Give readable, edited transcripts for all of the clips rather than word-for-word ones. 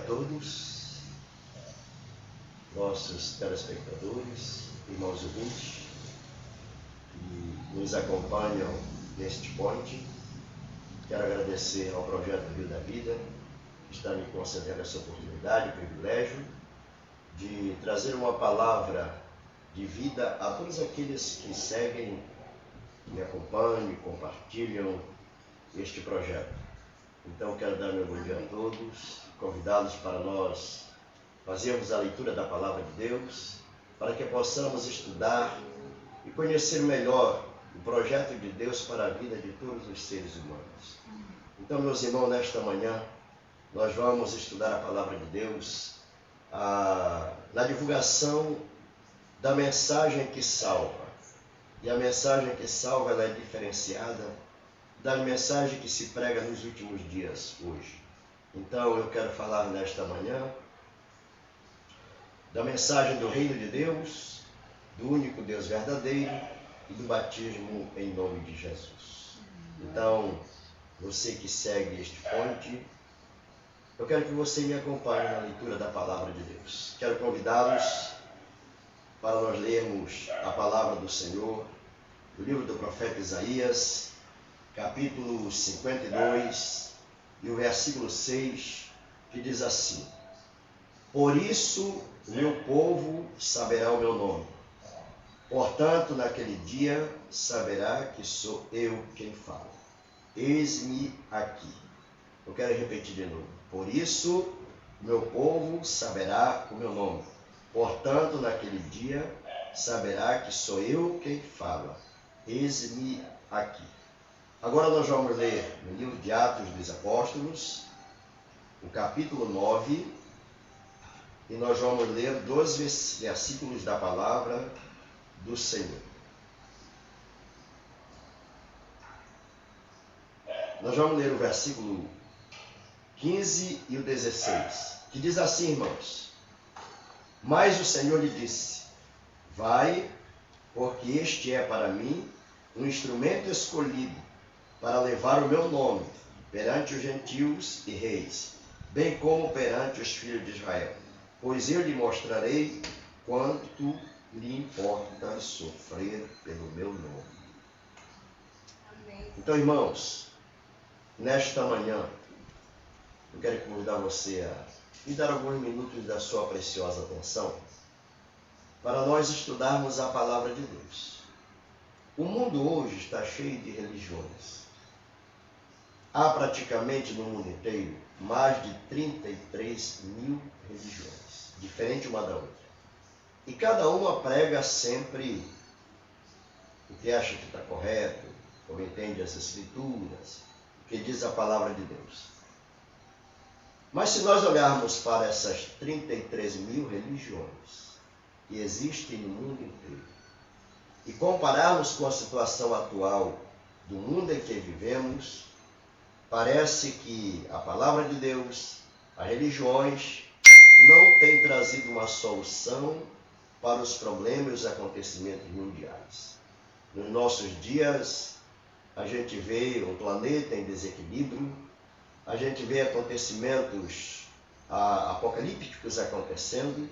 todos, nossos telespectadores, irmãos ouvintes, que nos acompanham neste ponte. Quero agradecer ao Projeto Rio da Vida, que está me concedendo essa oportunidade, privilégio, de trazer uma palavra de vida a todos aqueles que seguem, me acompanham e compartilham este projeto. Então, quero dar meu bom dia a todos, convidá-los para nós fazermos a leitura da Palavra de Deus, para que possamos estudar e conhecer melhor o projeto de Deus para a vida de todos os seres humanos. Então, meus irmãos, nesta manhã, nós vamos estudar a Palavra de Deus na divulgação da mensagem que salva. E a mensagem que salva, ela é diferenciada da mensagem que se prega nos últimos dias hoje. Então eu quero falar nesta manhã da mensagem do Reino de Deus, do único Deus verdadeiro e do batismo em nome de Jesus. Então, você que segue este ponte, eu quero que você me acompanhe na leitura da Palavra de Deus. Quero convidá-los para nós lermos a Palavra do Senhor, do livro do profeta Isaías, capítulo 52, e o versículo 6, que diz assim: Por isso o meu povo saberá o meu nome. Portanto, naquele dia saberá que sou eu quem falo. Eis-me aqui. Eu quero repetir de novo. Por isso o meu povo saberá o meu nome. Portanto, naquele dia saberá que sou eu quem fala. Eis-me aqui. Agora nós vamos ler no livro de Atos dos Apóstolos, o capítulo 9, e nós vamos ler 12 versículos da palavra do Senhor. Nós vamos ler o versículo 15 e o 16, que diz assim, irmãos: Mas o Senhor lhe disse: Vai, porque este é para mim um instrumento escolhido para levar o meu nome perante os gentios e reis, bem como perante os filhos de Israel. Pois eu lhe mostrarei quanto lhe importa sofrer pelo meu nome. Amém. Então, irmãos, nesta manhã, eu quero convidar você a me dar alguns minutos da sua preciosa atenção para nós estudarmos a Palavra de Deus. O mundo hoje está cheio de religiões. Há praticamente no mundo inteiro mais de 33 mil religiões, diferente uma da outra. E cada uma prega sempre o que acha que está correto, como entende as Escrituras, o que diz a Palavra de Deus. Mas se nós olharmos para essas 33 mil religiões que existem no mundo inteiro e compararmos com a situação atual do mundo em que vivemos, parece que a Palavra de Deus, as religiões, não têm trazido uma solução para os problemas e os acontecimentos mundiais. Nos nossos dias, a gente vê um planeta em desequilíbrio, a gente vê acontecimentos apocalípticos acontecendo,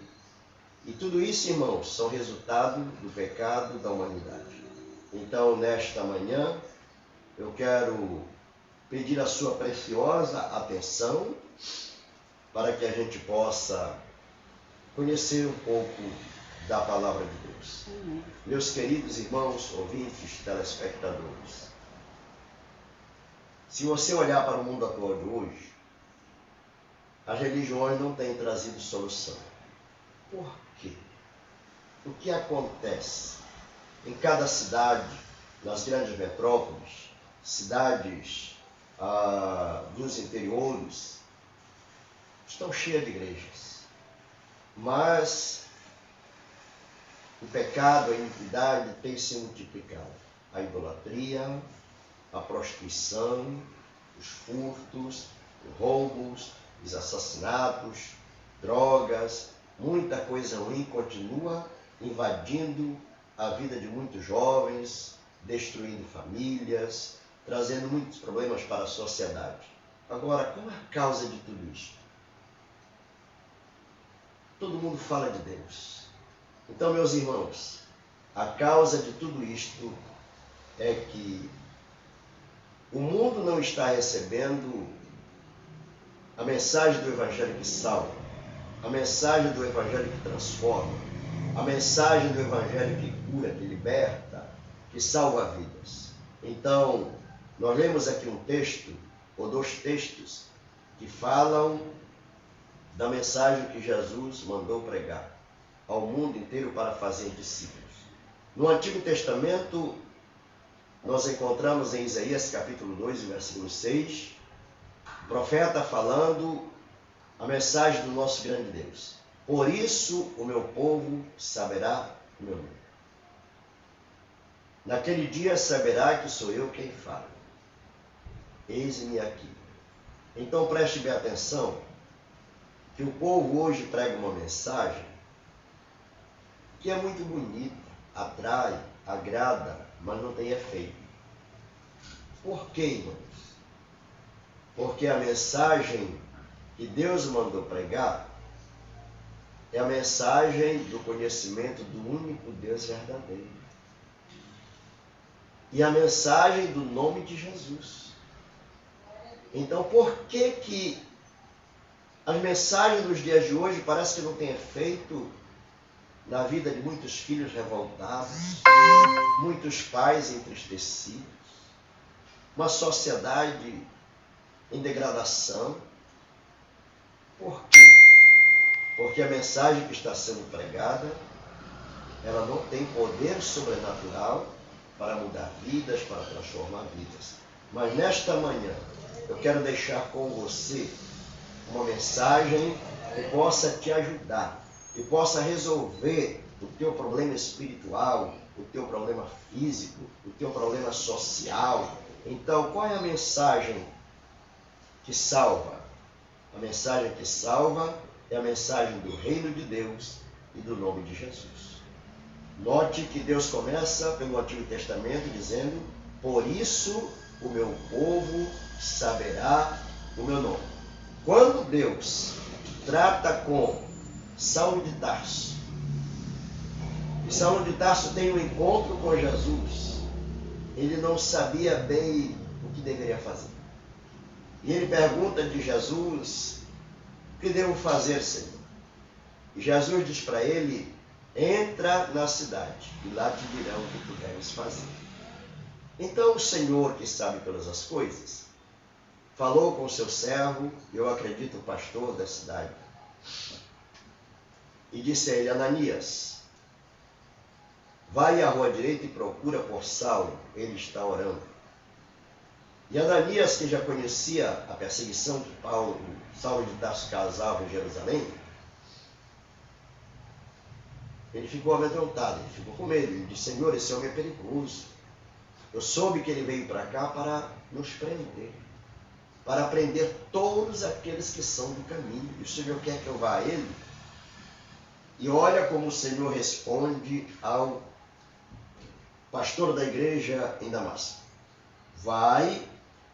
e tudo isso, irmãos, são resultado do pecado da humanidade. Então, nesta manhã, eu quero pedir a sua preciosa atenção para que a gente possa conhecer um pouco da Palavra de Deus. Meus queridos irmãos, ouvintes, telespectadores, se você olhar para o mundo atual de hoje, as religiões não têm trazido solução. Por quê? O que acontece em cada cidade, nas grandes metrópoles, cidades dos interiores, estão cheias de igrejas, mas o pecado, a iniquidade tem se multiplicado. A idolatria, a prostituição, os furtos, os roubos, os assassinatos, drogas, muita coisa ruim continua invadindo a vida de muitos jovens, destruindo famílias, trazendo muitos problemas para a sociedade. Agora, qual é a causa de tudo isso? todo mundo fala de Deus. Então, meus irmãos, a causa de tudo isto é que o mundo não está recebendo a mensagem do Evangelho que salva, a mensagem do Evangelho que transforma, a mensagem do Evangelho que cura, que liberta, que salva vidas. Então, nós lemos aqui um texto, ou dois textos, que falam da mensagem que Jesus mandou pregar ao mundo inteiro para fazer discípulos. No Antigo Testamento, nós encontramos em Isaías capítulo 2, versículo 6, o profeta falando a mensagem do nosso grande Deus. Por isso o meu povo saberá o meu nome. Naquele dia saberá que sou eu quem fala. Eis-me aqui. Então preste bem atenção que o povo hoje prega uma mensagem que é muito bonita, atrai, agrada, mas não tem efeito. Por quê, irmãos? Porque a mensagem que Deus mandou pregar é a mensagem do conhecimento do único Deus verdadeiro. E a mensagem do nome de Jesus. Então, por que as mensagens dos dias de hoje parece que não têm efeito na vida de muitos filhos revoltados, muitos pais entristecidos, uma sociedade em degradação? Por quê? Porque a mensagem que está sendo pregada, ela não tem poder sobrenatural para mudar vidas, para transformar vidas. Mas nesta manhã, eu quero deixar com você uma mensagem que possa te ajudar, que possa resolver o teu problema espiritual, o teu problema físico, o teu problema social. Então, qual é a mensagem que salva? A mensagem que salva é a mensagem do reino de Deus e do nome de Jesus. Note que Deus começa pelo Antigo Testamento dizendo: por isso o meu povo saberá o meu nome. Quando Deus trata com Saulo de Tarso, e Saulo de Tarso tem um encontro com Jesus, ele não sabia bem o que deveria fazer. E ele pergunta de Jesus: o que devo fazer, Senhor? E Jesus diz para ele: entra na cidade e lá te dirão o que tu deves fazer. Então o Senhor, que sabe todas as coisas, falou com o seu servo, eu acredito o pastor da cidade, e disse a ele: Ananias, vai à rua direita e procura por Saulo, ele está orando. E Ananias, que já conhecia a perseguição que Saulo de Tarso causava em Jerusalém, ele ficou amedrontado, ele ficou com medo. Ele disse: Senhor, esse homem é perigoso. Eu soube que ele veio para cá para nos prender, para prender todos aqueles que são do caminho. E o Senhor quer que eu vá a ele? E olha como o Senhor responde ao pastor da igreja em Damasco: vai,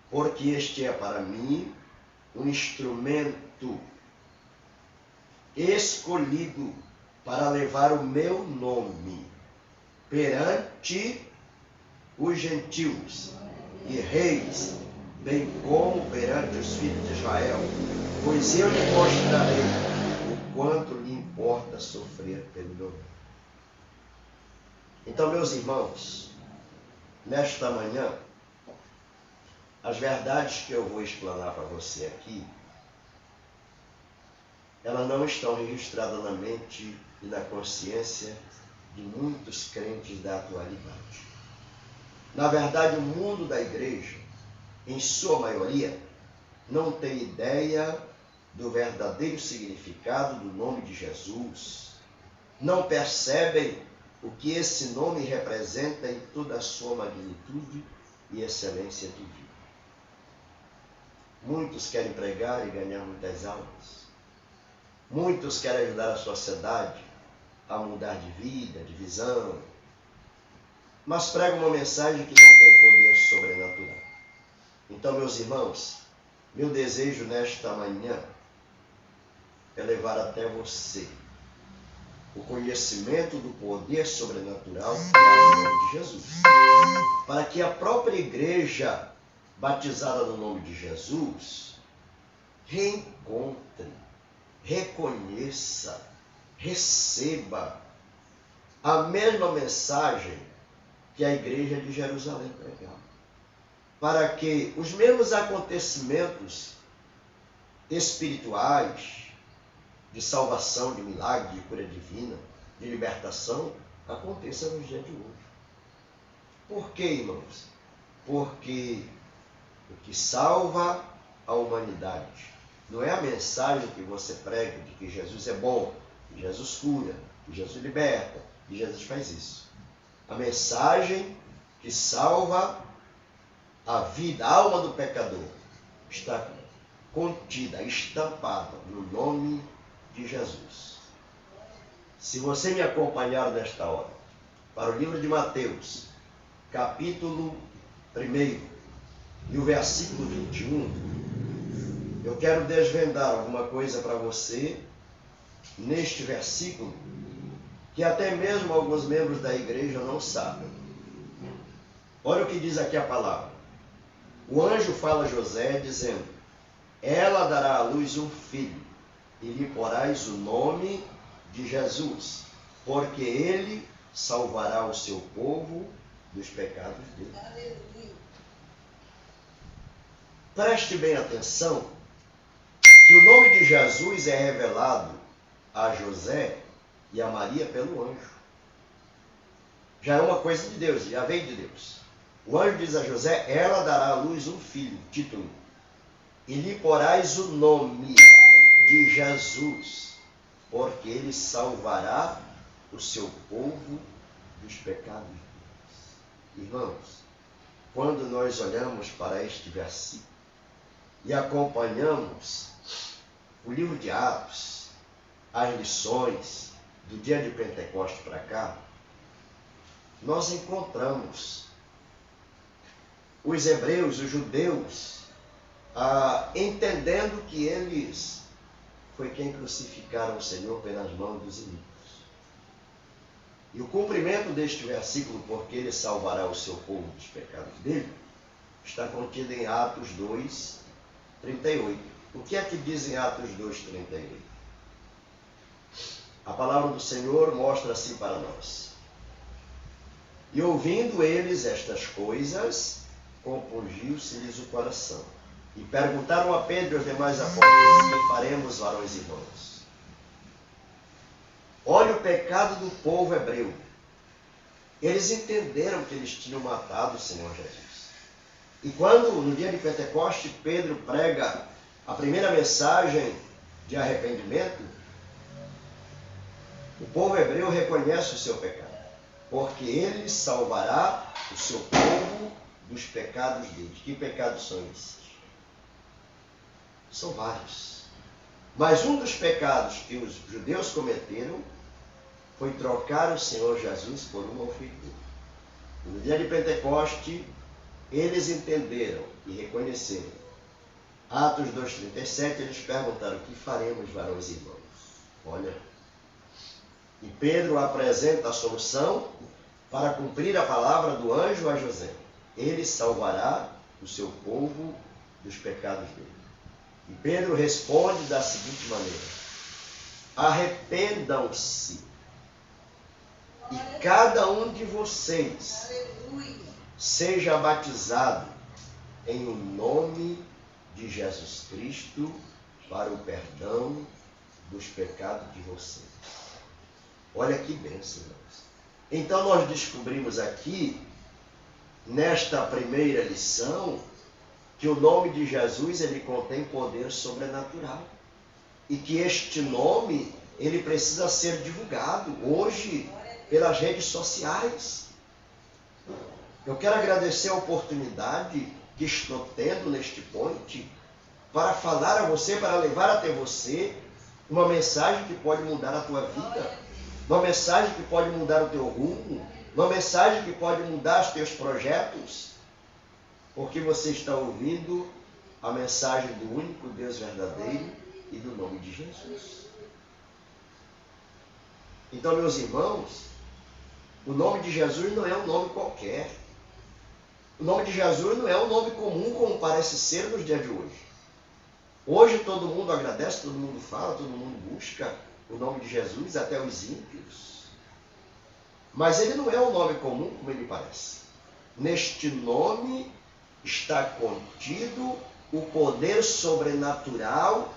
porque este é para mim um instrumento escolhido para levar o meu nome perante os gentios e reis, bem como perante os filhos de Israel, pois eu lhe mostrarei o quanto lhe importa sofrer pelo meu nome. Então, meus irmãos, nesta manhã, as verdades que eu vou explanar para você aqui, elas não estão registradas na mente e na consciência de muitos crentes da atualidade. Na verdade, o mundo da igreja, em sua maioria, não tem ideia do verdadeiro significado do nome de Jesus. Não percebem o que esse nome representa em toda a sua magnitude e excelência de vida. Muitos querem pregar e ganhar muitas almas. Muitos querem ajudar a sociedade a mudar de vida, de visão, mas pregam uma mensagem que não tem poder sobrenatural. Então, meus irmãos, meu desejo nesta manhã é levar até você o conhecimento do poder sobrenatural que há no nome de Jesus. Para que a própria igreja batizada no nome de Jesus reencontre, reconheça, receba a mesma mensagem que a igreja de Jerusalém pregava. Para que os mesmos acontecimentos espirituais, de salvação, de milagre, de cura divina, de libertação, aconteçam nos dias de hoje. Por quê, irmãos? Porque o que salva a humanidade não é a mensagem que você prega de que Jesus é bom, que Jesus cura, que Jesus liberta, que Jesus faz isso. A mensagem que salva a vida, a alma do pecador, está contida, estampada no nome de Jesus. Se você me acompanhar nesta hora para o livro de Mateus, capítulo 1 e o versículo 21, eu quero desvendar alguma coisa para você neste versículo que até mesmo alguns membros da igreja não sabem. Olha o que diz aqui a palavra. O anjo fala a José dizendo: ela dará à luz um filho, e lhe porás o nome de Jesus, porque ele salvará o seu povo dos pecados dele. Preste bem atenção que o nome de Jesus é revelado a José e a Maria pelo anjo. Já é uma coisa de Deus, já veio de Deus. O anjo diz a José: ela dará à luz um filho, título, e lhe porás o nome de Jesus, porque ele salvará o seu povo dos pecados deles. Irmãos, quando nós olhamos para este versículo e acompanhamos o livro de Atos, as lições do dia de Pentecostes para cá, nós encontramos os hebreus, os judeus, entendendo que eles foi quem crucificaram o Senhor pelas mãos dos inimigos. E o cumprimento deste versículo, porque ele salvará o seu povo dos pecados dele, está contido em Atos 2, 38. O que é que diz em Atos 2, 38? A palavra do Senhor mostra assim para nós: e ouvindo eles estas coisas, compungiu-se-lhes o coração. E perguntaram a Pedro e aos demais apóstolos: que faremos, varões e irmãos? Olha o pecado do povo hebreu. Eles entenderam que eles tinham matado o Senhor Jesus. E quando, no dia de Pentecoste, Pedro prega a primeira mensagem de arrependimento, o povo hebreu reconhece o seu pecado, porque ele salvará o seu povo dos pecados deles. Que pecados são esses? São vários. Mas um dos pecados que os judeus cometeram foi trocar o Senhor Jesus por um malfeitor. No dia de Pentecoste, eles entenderam e reconheceram. Atos 2,37, eles perguntaram: o que faremos, varões e irmãos? Olha, e Pedro apresenta a solução para cumprir a palavra do anjo a José: ele salvará o seu povo dos pecados dele. E Pedro responde da seguinte maneira: arrependam-se, e cada um de vocês seja batizado em o nome de Jesus Cristo para o perdão dos pecados de vocês. Olha que bênção, irmãos. Então nós descobrimos aqui, nesta primeira lição, que o nome de Jesus, ele contém poder sobrenatural. E que este nome, ele precisa ser divulgado hoje pelas redes sociais. Eu quero agradecer a oportunidade que estou tendo neste point para falar a você, para levar até você uma mensagem que pode mudar a tua vida, uma mensagem que pode mudar o teu rumo, uma mensagem que pode mudar os teus projetos, porque você está ouvindo a mensagem do único Deus verdadeiro e do nome de Jesus. Então, meus irmãos, o nome de Jesus não é um nome qualquer. O nome de Jesus não é um nome comum como parece ser nos dias de hoje. Hoje todo mundo agradece, todo mundo fala, todo mundo busca o nome de Jesus, até os ímpios. Mas ele não é um nome comum como ele parece. Neste nome está contido o poder sobrenatural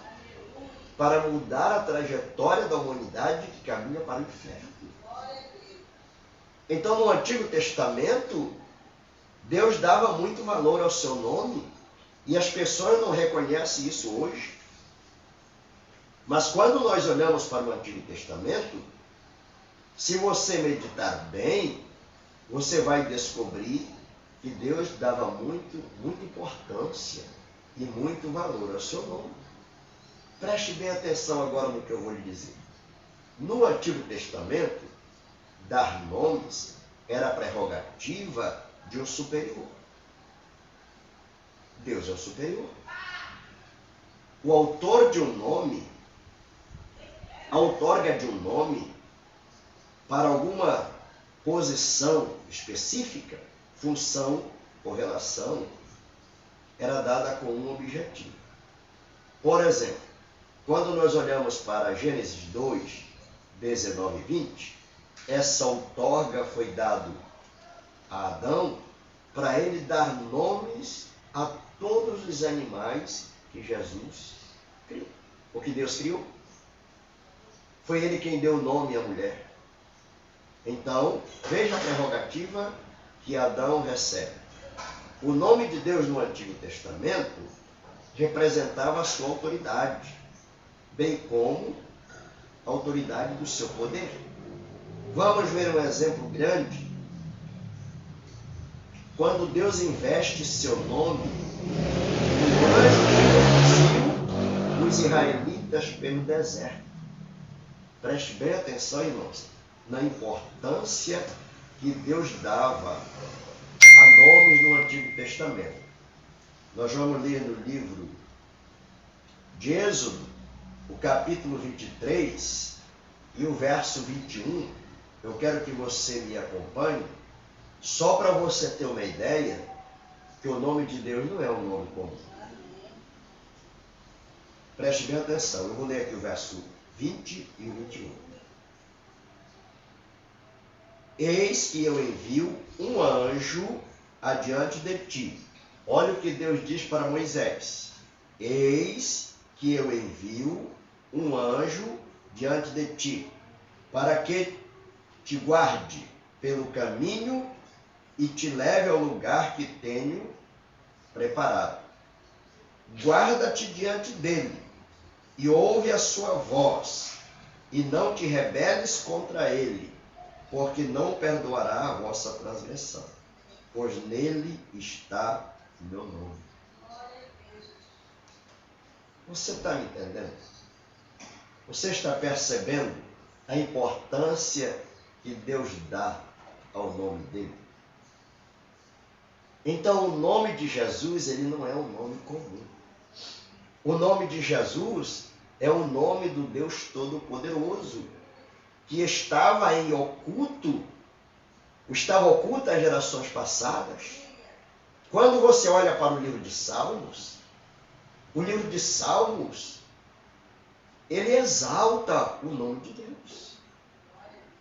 para mudar a trajetória da humanidade que caminha para o inferno. Então, no Antigo Testamento, Deus dava muito valor ao seu nome e as pessoas não reconhecem isso hoje. Mas quando nós olhamos para o Antigo Testamento, se você meditar bem, você vai descobrir que Deus dava muita importância e muito valor ao seu nome. Preste bem atenção agora no que eu vou lhe dizer. No Antigo Testamento, dar nomes era a prerrogativa de um superior. Deus é o superior. O autor de um nome, a outorga de um nome para alguma posição específica, função ou relação, era dada com um objetivo. Por exemplo, quando nós olhamos para Gênesis 2, 19 e 20, essa outorga foi dada a Adão para ele dar nomes a todos os animais que Jesus criou, ou que Deus criou. Foi ele quem deu nome à mulher. Então, veja a prerrogativa que Adão recebe. O nome de Deus no Antigo Testamento representava a sua autoridade, bem como a autoridade do seu poder. Vamos ver um exemplo grande. Quando Deus investe seu nome, o anjo conduziu os israelitas pelo deserto. Preste bem atenção, irmãos, na importância que Deus dava a nomes no Antigo Testamento. Nós vamos ler no livro de Êxodo, o capítulo 23 e o verso 21. Eu quero que você me acompanhe, só para você ter uma ideia que o nome de Deus não é um nome comum. Preste bem atenção, eu vou ler aqui o verso 20 e o 21. Eis que eu envio um anjo adiante de ti. Olha o que Deus diz para Moisés. Eis que eu envio um anjo diante de ti, para que te guarde pelo caminho e te leve ao lugar que tenho preparado. Guarda-te diante dele e ouve a sua voz, e não te rebeles contra ele, porque não perdoará a vossa transgressão, pois nele está o meu nome. Você está me entendendo? Você está percebendo a importância que Deus dá ao nome dele? Então, o nome de Jesus, ele não é um nome comum. O nome de Jesus é o nome do Deus Todo-Poderoso, que estava em oculto, estava oculto às gerações passadas. Quando você olha para o livro de Salmos, ele exalta o nome de Deus.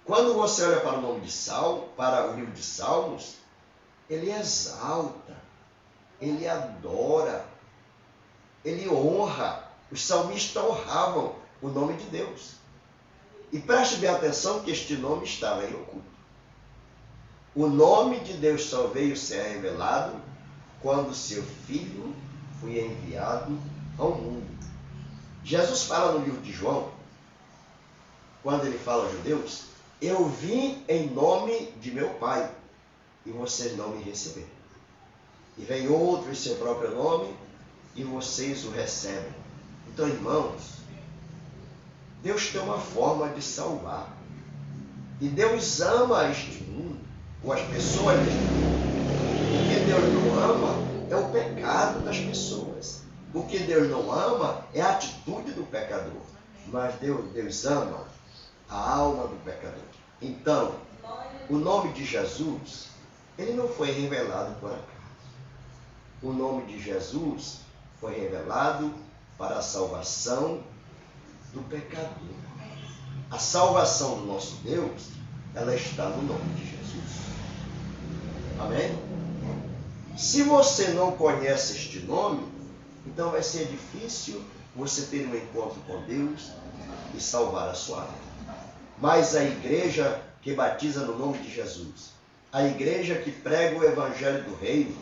Quando você olha para o livro de Salmos, ele exalta, ele adora, ele honra. Os salmistas honravam o nome de Deus. E preste bem atenção que este nome estava em oculto. O nome de Deus só veio ser revelado quando seu Filho foi enviado ao mundo. Jesus fala no livro de João, quando ele fala aos judeus, eu vim em nome de meu Pai, e vocês não me receberam. E vem outro em seu próprio nome, e vocês o recebem. Então, irmãos, Deus tem uma forma de salvar. E Deus ama este mundo, ou as pessoas deste mundo. O que Deus não ama é o pecado das pessoas. O que Deus não ama é a atitude do pecador. Mas Deus ama a alma do pecador. Então, o nome de Jesus, ele não foi revelado por acaso. O nome de Jesus foi revelado para a salvação do pecador. A salvação do nosso Deus, ela está no nome de Jesus. Amém? Se você não conhece este nome, então vai ser difícil você ter um encontro com Deus e salvar a sua alma. Mas a igreja que batiza no nome de Jesus, a igreja que prega o evangelho do reino,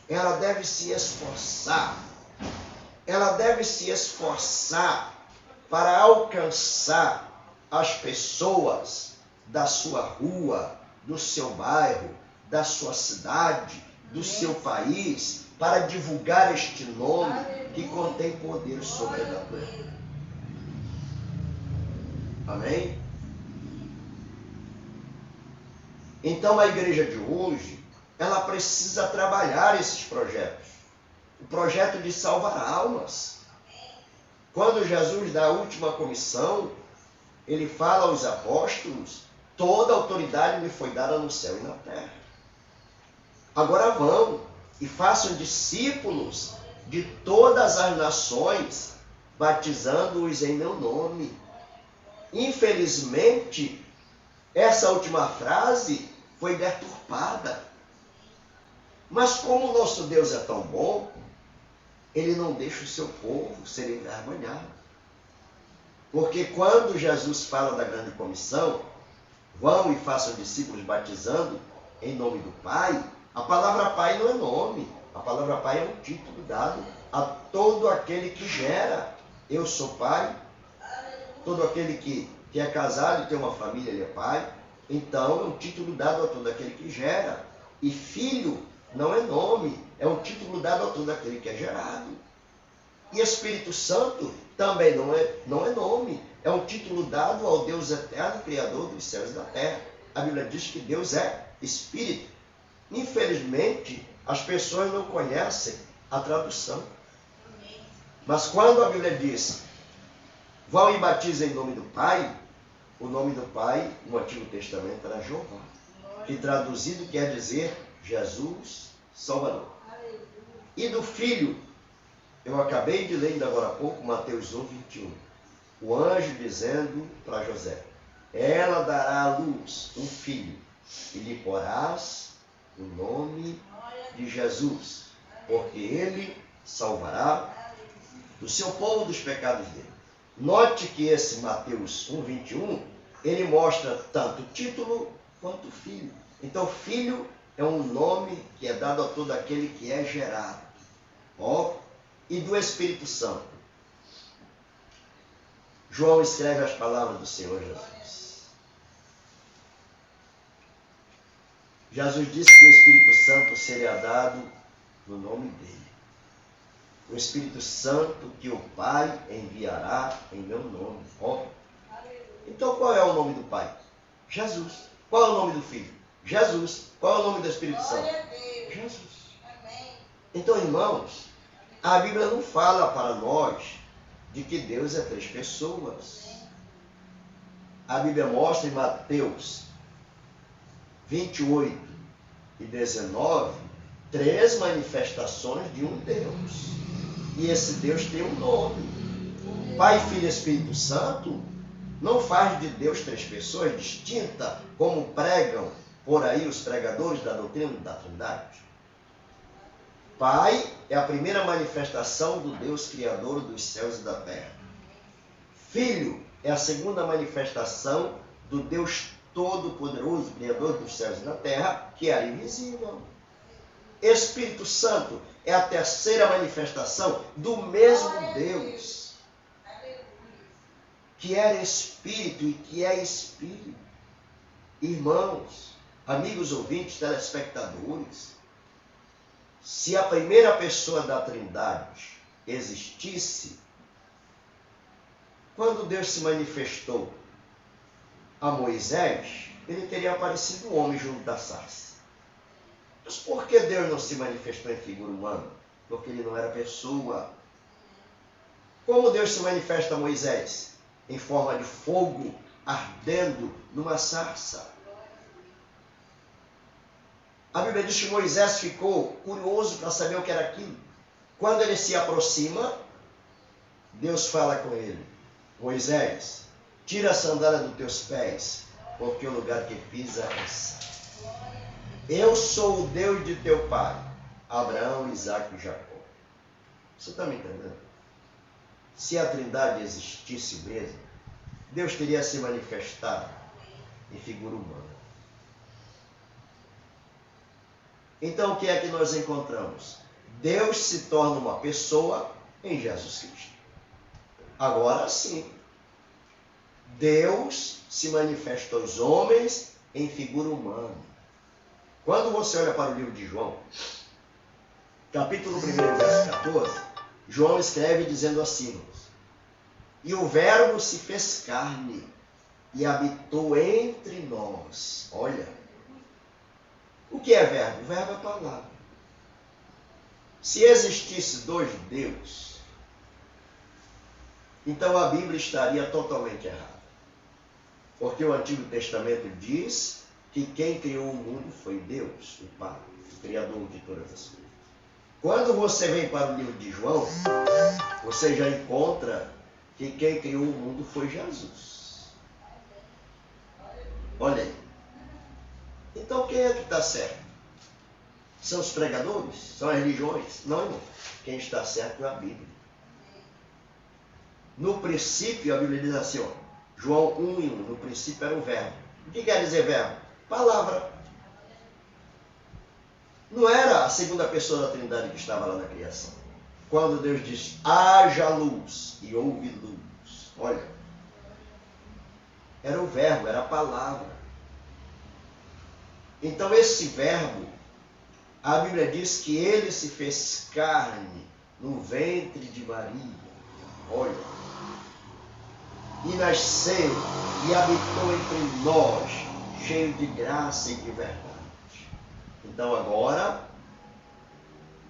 ela deve se esforçar. Ela deve se esforçar para alcançar as pessoas da sua rua, do seu bairro, da sua cidade, do seu país, para divulgar este nome que contém poder sobrenatural. Amém? Então a igreja de hoje, ela precisa trabalhar esses projetos. O projeto de salvar almas. Quando Jesus dá a última comissão, ele fala aos apóstolos, toda a autoridade me foi dada no céu e na terra. Agora vão e façam discípulos de todas as nações, batizando-os em meu nome. Infelizmente, essa última frase foi deturpada. Mas como o nosso Deus é tão bom, ele não deixa o seu povo ser envergonhado. Porque quando Jesus fala da grande comissão, vão e façam discípulos batizando em nome do Pai, a palavra Pai não é nome, a palavra Pai é um título dado a todo aquele que gera. Eu sou pai, todo aquele que é casado e tem uma família, ele é pai. Então é um título dado a todo aquele que gera. E filho não é nome, é um título dado a todo aquele que é gerado. E Espírito Santo também não é nome, é um título dado ao Deus eterno, Criador dos céus e da terra. A Bíblia diz que Deus é Espírito. Infelizmente, as pessoas não conhecem a tradução. Mas quando a Bíblia diz, vão e batizem em nome do Pai, o nome do Pai no Antigo Testamento era Jeová, que traduzido quer dizer Jesus Salvador. E do Filho, eu acabei de ler ainda agora há pouco, Mateus 1, 21. O anjo dizendo para José, ela dará à luz um filho, e lhe porás o nome de Jesus, porque ele salvará o seu povo dos pecados dele. Note que esse Mateus 1, 21, ele mostra tanto o título quanto o filho. Então, filho é um nome que é dado a todo aquele que é gerado. E do Espírito Santo. João escreve as palavras do Senhor Jesus. Jesus disse que o Espírito Santo seria dado no nome dele. O Espírito Santo que o Pai enviará em meu nome. Então qual é o nome do Pai? Jesus. Qual é o nome do Filho? Jesus. Qual é o nome do Espírito Santo? Jesus. Então, irmãos, a Bíblia não fala para nós de que Deus é 3 pessoas. A Bíblia mostra em Mateus 28 e 19 3 manifestações de um Deus. E esse Deus tem um nome. Pai, Filho e Espírito Santo não faz de Deus 3 pessoas distintas, como pregam por aí os pregadores da doutrina da Trindade. Pai é a primeira manifestação do Deus Criador dos céus e da terra. Filho é a segunda manifestação do Deus Todo-Poderoso, Criador dos céus e da terra, que era invisível. Espírito Santo é a terceira manifestação do mesmo Deus, que era Espírito e que é Espírito. Irmãos, amigos ouvintes, telespectadores, se a primeira pessoa da Trindade existisse, quando Deus se manifestou a Moisés, ele teria aparecido um homem junto da sarça. Mas por que Deus não se manifestou em figura humana? Porque ele não era pessoa. Como Deus se manifesta a Moisés? Em forma de fogo ardendo numa sarça. A Bíblia diz que Moisés ficou curioso para saber o que era aquilo. Quando ele se aproxima, Deus fala com ele: Moisés, tira a sandália dos teus pés, porque o lugar que pisa é santo. Eu sou o Deus de teu pai, Abraão, Isaque e Jacó. Você está me entendendo? Se a Trindade existisse mesmo, Deus teria se manifestado em figura humana. Então o que é que nós encontramos? Deus se torna uma pessoa em Jesus Cristo. Agora sim, Deus se manifesta aos homens em figura humana. Quando você olha para o livro de João, capítulo 1, verso 14, João escreve dizendo assim: e o Verbo se fez carne e habitou entre nós. Olha, o que é verbo? O verbo é palavra. Se existisse dois deuses, então a Bíblia estaria totalmente errada. Porque o Antigo Testamento diz que quem criou o mundo foi Deus, o Pai, o Criador de todas as coisas. Quando você vem para o livro de João, você já encontra que quem criou o mundo foi Jesus. Olha aí. Então quem é que está certo? São os pregadores? São as religiões? Não, irmão. Quem está certo é a Bíblia. No princípio, a Bíblia diz assim, ó, João 1:1, no princípio era o verbo. O que quer dizer verbo? Palavra. Não era a segunda pessoa da Trindade que estava lá na criação. Quando Deus diz, haja luz, e houve luz. Olha, era o verbo, era a palavra. Então esse verbo, a Bíblia diz que ele se fez carne no ventre de Maria. Olha, e nasceu e habitou entre nós, cheio de graça e de verdade. Então agora,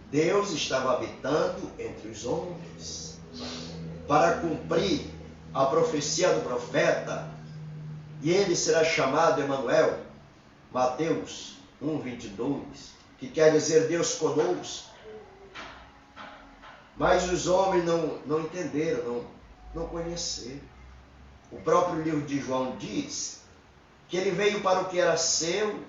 Deus estava habitando entre os homens para cumprir a profecia do profeta, e ele será chamado Emanuel, Mateus 1:22, que quer dizer Deus conosco. Mas os homens não entenderam, não conheceram. O próprio livro de João diz que ele veio para o que era seu,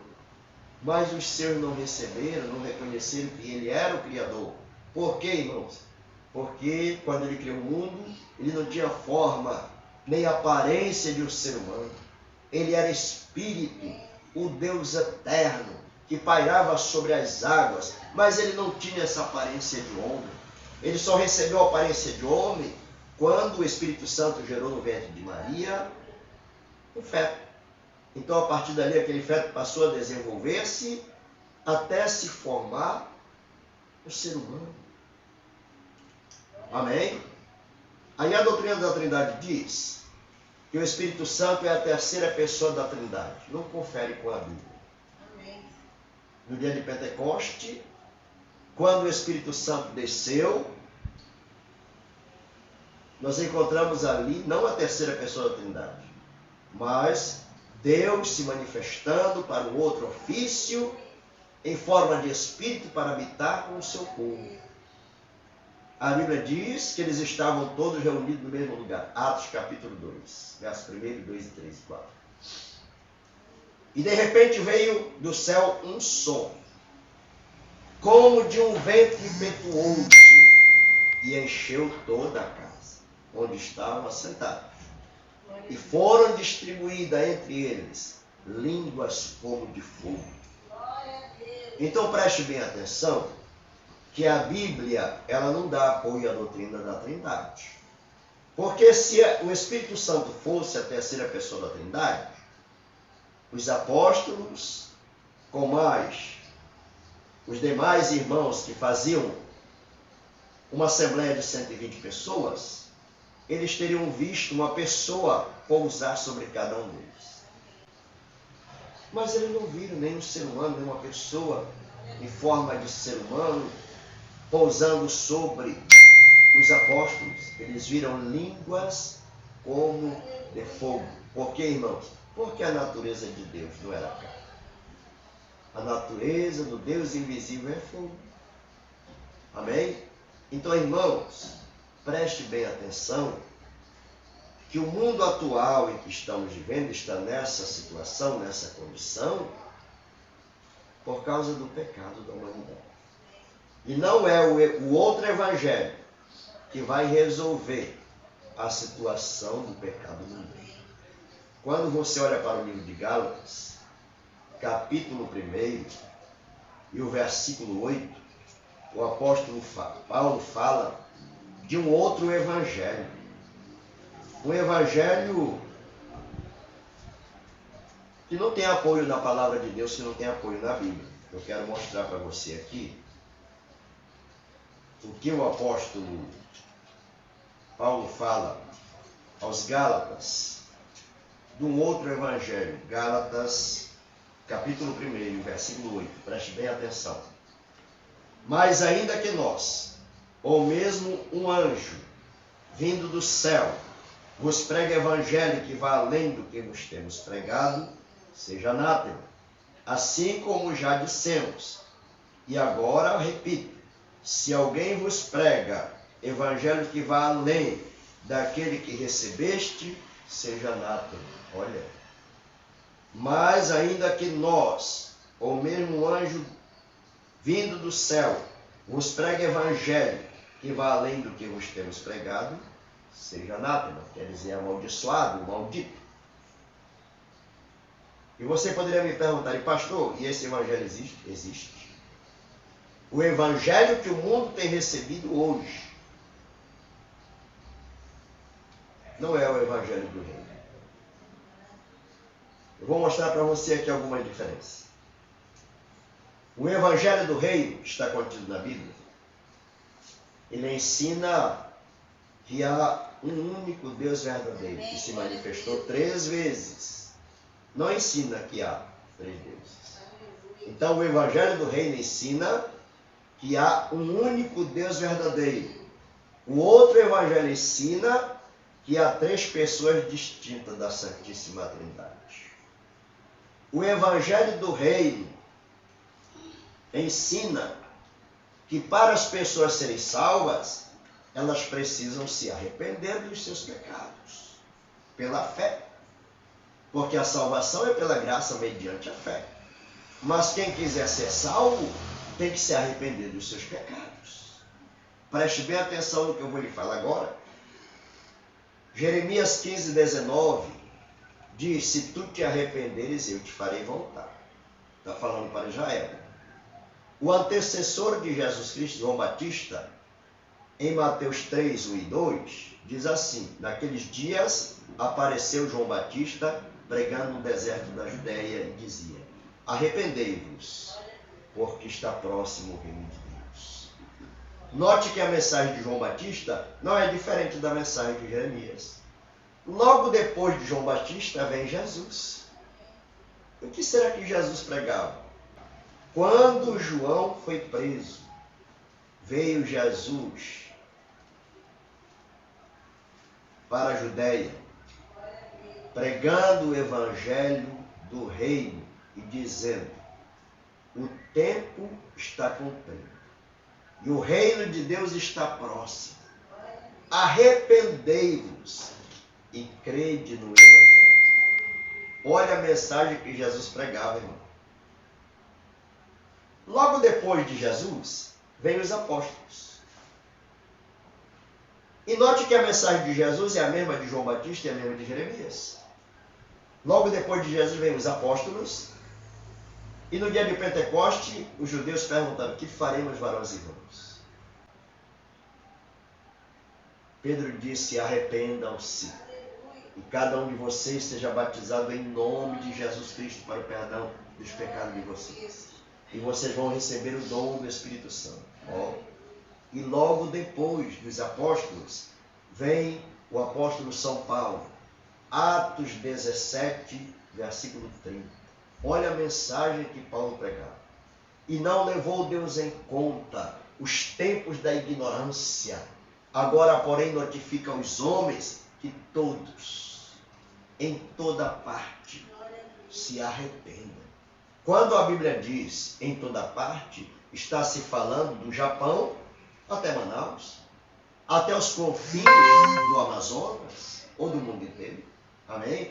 mas os seus não receberam, não reconheceram que ele era o Criador. Por quê, irmãos? Porque quando ele criou o mundo, ele não tinha forma, nem aparência de um ser humano. Ele era Espírito, o Deus eterno, que pairava sobre as águas, mas ele não tinha essa aparência de homem. Ele só recebeu a aparência de homem quando o Espírito Santo gerou no ventre de Maria um feto. Então, a partir dali, aquele feto passou a desenvolver-se até se formar o ser humano. Amém? Aí a doutrina da Trindade diz que o Espírito Santo é a terceira pessoa da Trindade. Não confere com a Bíblia. Amém. No dia de Pentecoste, quando o Espírito Santo desceu, nós encontramos ali não a terceira pessoa da Trindade, mas Deus se manifestando para um outro ofício, em forma de Espírito para habitar com o seu povo. A Bíblia diz que eles estavam todos reunidos no mesmo lugar. Atos capítulo 2, verso 1, 2, 3 e 4. E de repente veio do céu um som, como de um vento impetuoso, e encheu toda a casa onde estavam assentados. E foram distribuídas entre eles línguas como de fogo. Então preste bem atenção que a Bíblia ela não dá apoio à doutrina da Trindade. Porque se o Espírito Santo fosse a terceira pessoa da Trindade, os apóstolos, com mais os demais irmãos que faziam uma assembleia de 120 pessoas, eles teriam visto uma pessoa pousar sobre cada um deles. Mas eles não viram nem um ser humano, nem uma pessoa em forma de ser humano pousando sobre os apóstolos. Eles viram línguas como de fogo. Por quê, irmãos? Porque a natureza de Deus não era carne. A natureza do Deus invisível é fogo. Amém? Então, irmãos, preste bem atenção que o mundo atual em que estamos vivendo está nessa situação, nessa condição, por causa do pecado da humanidade. E não é o outro evangelho que vai resolver a situação do pecado no mundo. Quando você olha para o livro de Gálatas, capítulo 1 e o versículo 8, o apóstolo Paulo fala de um outro evangelho. Um evangelho que não tem apoio na palavra de Deus, que não tem apoio na Bíblia. Eu quero mostrar para você aqui o que o apóstolo Paulo fala aos Gálatas de um outro evangelho. Gálatas, capítulo 1, versículo 8. Preste bem atenção. Mas ainda que nós, ou mesmo um anjo, vindo do céu, vos pregue evangelho que vá além do que vos temos pregado, seja anátema. Assim como já dissemos. E agora repito, se alguém vos prega evangelho que vá além daquele que recebeste, seja anátema. Olha. Mas ainda que nós, ou mesmo um anjo vindo do céu, vos pregue evangelho que vá além do que vos temos pregado, seja anátema, quer dizer amaldiçoado, maldito. E você poderia me perguntar, pastor, e esse evangelho existe? Existe. O evangelho que o mundo tem recebido hoje não é o evangelho do reino. Eu vou mostrar para você aqui algumas diferenças. O evangelho do reino está contido na Bíblia. Ele ensina que há um único Deus verdadeiro que se manifestou 3 vezes. Não ensina que há 3 deuses. Então o evangelho do reino ensina que há um único Deus verdadeiro. O outro evangelho ensina que há 3 pessoas distintas da Santíssima Trindade. O evangelho do reino ensina que para as pessoas serem salvas, elas precisam se arrepender dos seus pecados, pela fé. Porque a salvação é pela graça mediante a fé. Mas quem quiser ser salvo, tem que se arrepender dos seus pecados. Preste bem atenção no que eu vou lhe falar agora. Jeremias 15, 19 diz, se tu te arrependeres, eu te farei voltar. Está falando para Israel. O antecessor de Jesus Cristo, João Batista, em Mateus 3, 1 e 2, diz assim, naqueles dias apareceu João Batista pregando no deserto da Judéia e dizia, arrependei-vos, porque está próximo o reino de Deus. Note que a mensagem de João Batista não é diferente da mensagem de Jeremias. Logo depois de João Batista vem Jesus. O que será que Jesus pregava? Quando João foi preso, veio Jesus para a Judéia, pregando o evangelho do reino e dizendo, o tempo está cumprido e o reino de Deus está próximo. Arrependei-vos e crede no evangelho. Olha a mensagem que Jesus pregava, irmão. Logo depois de Jesus, vêm os apóstolos. E note que a mensagem de Jesus é a mesma de João Batista e a mesma de Jeremias. Logo depois de Jesus, vêm os apóstolos. E no dia de Pentecoste, os judeus perguntaram, que faremos, varões e irmãos? Pedro disse, arrependam-se. E cada um de vocês seja batizado em nome de Jesus Cristo para o perdão dos pecados de vocês. E vocês vão receber o dom do Espírito Santo. E logo depois dos apóstolos, vem o apóstolo São Paulo. Atos 17, versículo 30. Olha a mensagem que Paulo pregava. E não levou Deus em conta os tempos da ignorância. Agora, porém, notifica aos homens que todos, em toda parte, se arrependam. Quando a Bíblia diz em toda parte, está se falando do Japão até Manaus, até os confins do Amazonas ou do mundo inteiro. Amém?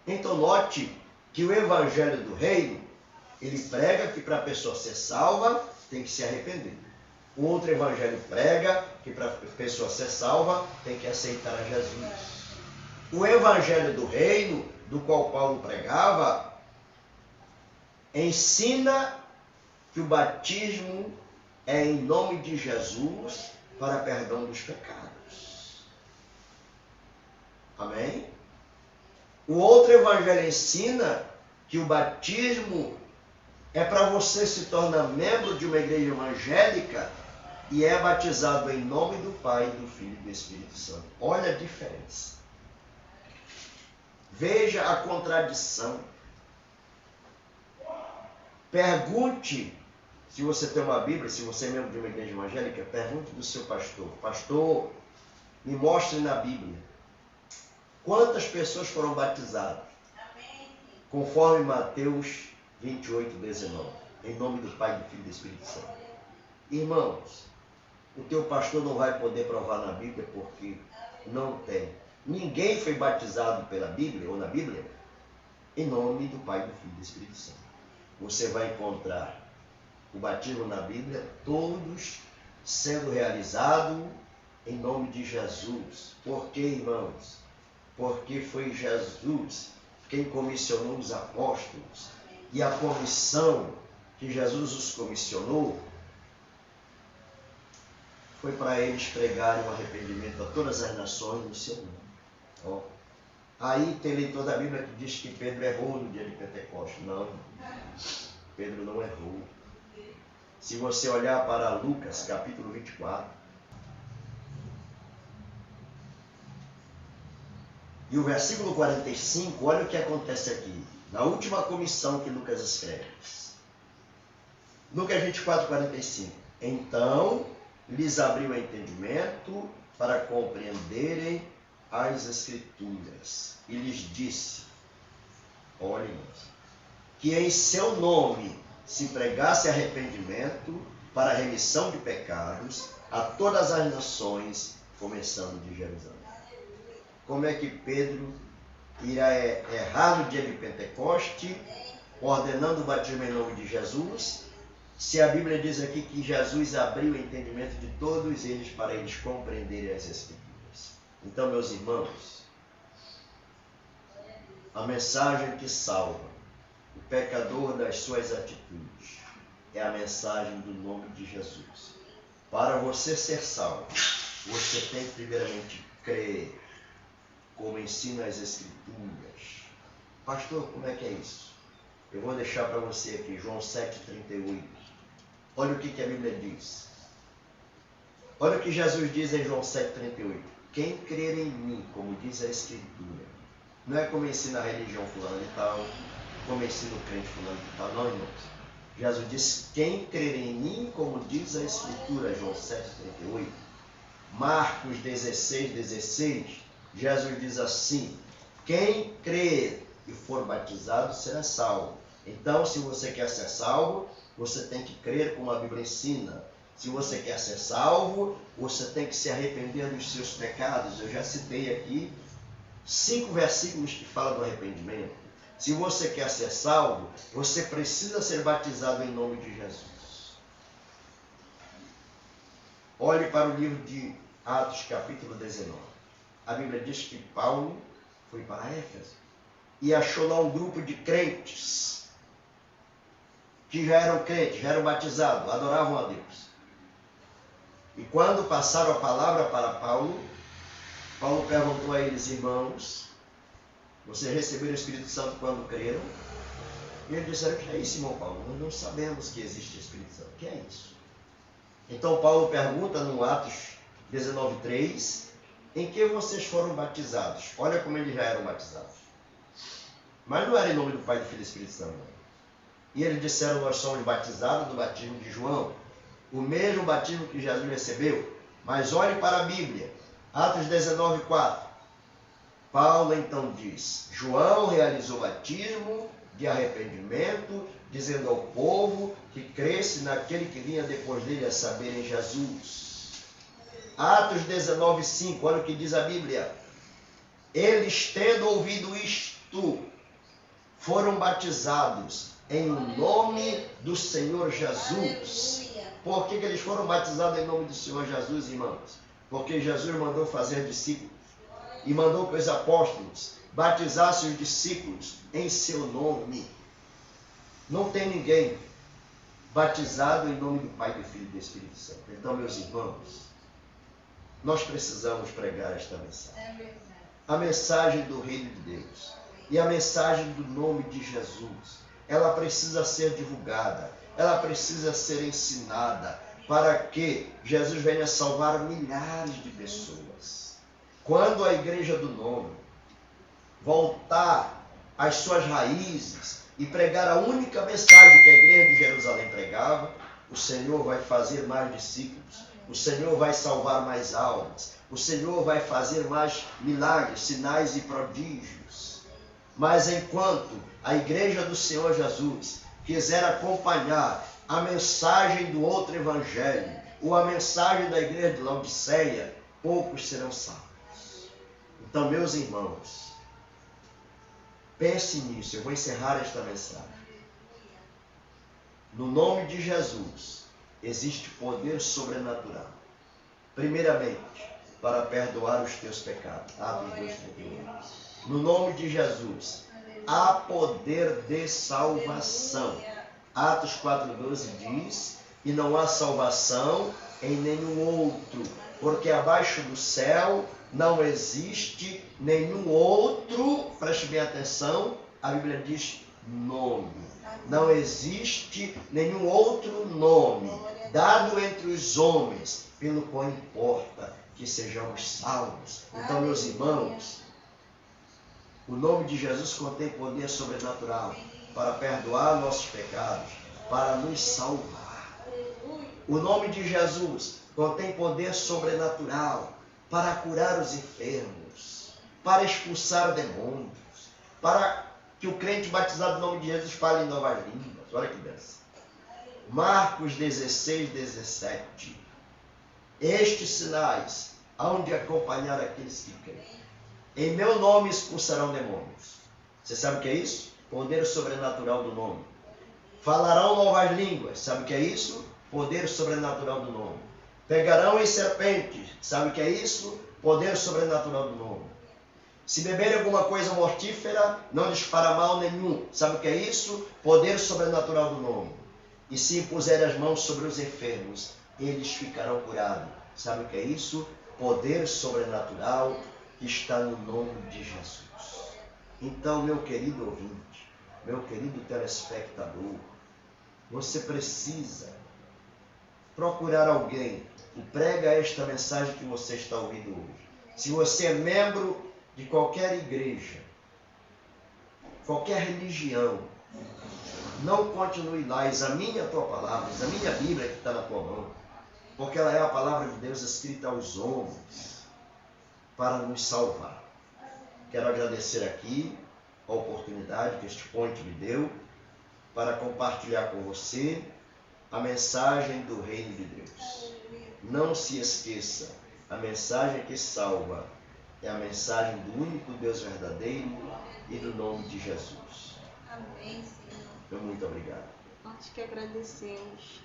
Então note que o Evangelho do Reino, ele prega que para a pessoa ser salva, tem que se arrepender. O outro Evangelho prega que para a pessoa ser salva, tem que aceitar a Jesus. O Evangelho do Reino, do qual Paulo pregava, ensina que o batismo é em nome de Jesus para perdão dos pecados. Amém? O outro evangelho ensina que o batismo é para você se tornar membro de uma igreja evangélica e é batizado em nome do Pai, do Filho e do Espírito Santo. Olha a diferença. Veja a contradição. Pergunte, se você tem uma Bíblia, se você é membro de uma igreja evangélica, pergunte do seu pastor. Pastor, me mostre na Bíblia quantas pessoas foram batizadas. Conforme Mateus 28, 19. Em nome do Pai, do Filho e do Espírito Santo. Irmãos, o teu pastor não vai poder provar na Bíblia porque não tem. Ninguém foi batizado pela Bíblia ou na Bíblia em nome do Pai, do Filho e do Espírito Santo. Você vai encontrar o batismo na Bíblia, todos sendo realizado em nome de Jesus. Por quê, irmãos? Porque foi Jesus quem comissionou os apóstolos. E a comissão que Jesus os comissionou foi para eles pregarem o arrependimento a todas as nações no seu nome. Ó. Aí tem leitor da Bíblia que diz que Pedro errou no dia de Pentecostes. Não, Pedro não errou. Se você olhar para Lucas, capítulo 24, e o versículo 45, olha o que acontece aqui, na última comissão que Lucas escreve. Lucas 24, 45. Então, lhes abriu o entendimento para compreenderem as Escrituras. E lhes disse, olhem, que em seu nome se pregasse arrependimento para a remissão de pecados a todas as nações, começando de Jerusalém. Como é que Pedro irá errar no dia de Pentecoste, ordenando o batismo em nome de Jesus, se a Bíblia diz aqui que Jesus abriu o entendimento de todos eles para eles compreenderem as Escrituras? Então, meus irmãos, a mensagem que salva o pecador das suas atitudes é a mensagem do nome de Jesus. Para você ser salvo, você tem que primeiramente crer, como ensina as Escrituras. Pastor, como é que é isso? Eu vou deixar para você aqui, João 7,38. Olha o que a Bíblia diz. Olha o que Jesus diz em João 7,38. Quem crer em mim, como diz a Escritura, não é como ensina a religião fulana e tal, como ensina o crente fulano e tal, não, irmãos. Jesus diz, quem crer em mim, como diz a Escritura, João 7,38. Marcos 16,16, Jesus diz assim, quem crer e for batizado será salvo. Então, se você quer ser salvo, você tem que crer como a Bíblia ensina. Se você quer ser salvo, você tem que se arrepender dos seus pecados. Eu já citei aqui 5 versículos que falam do arrependimento. Se você quer ser salvo, você precisa ser batizado em nome de Jesus. Olhe para o livro de Atos, capítulo 19. A Bíblia diz que Paulo foi para Éfeso e achou lá um grupo de crentes que já eram crentes, já eram batizados, adoravam a Deus. E quando passaram a palavra para Paulo, Paulo perguntou a eles, irmãos, vocês receberam o Espírito Santo quando creram? E eles disseram, que é isso, irmão Paulo? Nós não sabemos que existe o Espírito Santo. O que é isso? Então Paulo pergunta no Atos 19:3, em que vocês foram batizados? Olha como eles já eram batizados. Mas não era em nome do Pai, do Filho e do Espírito Santo. Não. E eles disseram, nós somos batizados do batismo de João, o mesmo batismo que Jesus recebeu. Mas olhe para a Bíblia, Atos 19:4. Paulo então diz: João realizou batismo de arrependimento, dizendo ao povo que cresce naquele que vinha depois dele, a saber, em Jesus. Atos 19:5, olha o que diz a Bíblia. Eles, tendo ouvido isto, foram batizados em nome do Senhor Jesus. Por que eles foram batizados em nome do Senhor Jesus, irmãos? Porque Jesus mandou fazer discípulos e mandou que os apóstolos batizassem os discípulos em seu nome. Não tem ninguém batizado em nome do Pai, do Filho e do Espírito Santo. Então, meus irmãos, nós precisamos pregar esta mensagem. A mensagem do Reino de Deus e a mensagem do nome de Jesus. Ela precisa ser divulgada, ela precisa ser ensinada para que Jesus venha salvar milhares de pessoas. Quando a igreja do nome voltar às suas raízes e pregar a única mensagem que a igreja de Jerusalém pregava, o Senhor vai fazer mais discípulos, o Senhor vai salvar mais almas, o Senhor vai fazer mais milagres, sinais e prodígios. Mas enquanto a igreja do Senhor Jesus quiser acompanhar a mensagem do outro evangelho, ou a mensagem da igreja de Laodiceia, poucos serão salvos. Então, meus irmãos, pense nisso. Eu vou encerrar esta mensagem. No nome de Jesus, existe poder sobrenatural. Primeiramente, para perdoar os teus pecados. Atos 2:31. No nome de Jesus, há poder de salvação. Atos 4:12 diz: e não há salvação em nenhum outro, porque abaixo do céu não existe nenhum outro, preste bem atenção, a Bíblia diz nome. Não existe nenhum outro nome dado entre os homens, pelo qual importa que sejamos salvos. Então, meus irmãos, o nome de Jesus contém poder sobrenatural para perdoar nossos pecados, para nos salvar. O nome de Jesus contém poder sobrenatural para curar os enfermos, para expulsar demônios, para que o crente batizado no nome de Jesus fale em novas línguas. Olha que benção. Marcos 16:17. Estes sinais hão de acompanhar aqueles que creem. Em meu nome expulsarão demônios. Você sabe o que é isso? Poder sobrenatural do nome. Falarão novas línguas. Sabe o que é isso? Poder sobrenatural do nome. Pegarão em serpentes. Sabe o que é isso? Poder sobrenatural do nome. Se beberem alguma coisa mortífera, não lhes fará mal nenhum. Sabe o que é isso? Poder sobrenatural do nome. E se impuserem as mãos sobre os enfermos, eles ficarão curados. Sabe o que é isso? Poder sobrenatural que está no nome de Jesus. Então, meu querido ouvinte, meu querido telespectador, você precisa procurar alguém que prega esta mensagem que você está ouvindo hoje. Se você é membro de qualquer igreja, qualquer religião, não continue lá, examine a tua palavra, examine a Bíblia que está na tua mão, porque ela é a palavra de Deus escrita aos homens para nos salvar. Quero agradecer aqui a oportunidade que este ponte me deu para compartilhar com você a mensagem do Reino de Deus. Não se esqueça, a mensagem que salva é a mensagem do único Deus verdadeiro e do nome de Jesus. Amém, Senhor. Então, muito obrigado. Nós que agradecemos.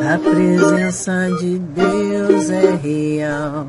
A presença de Deus é real.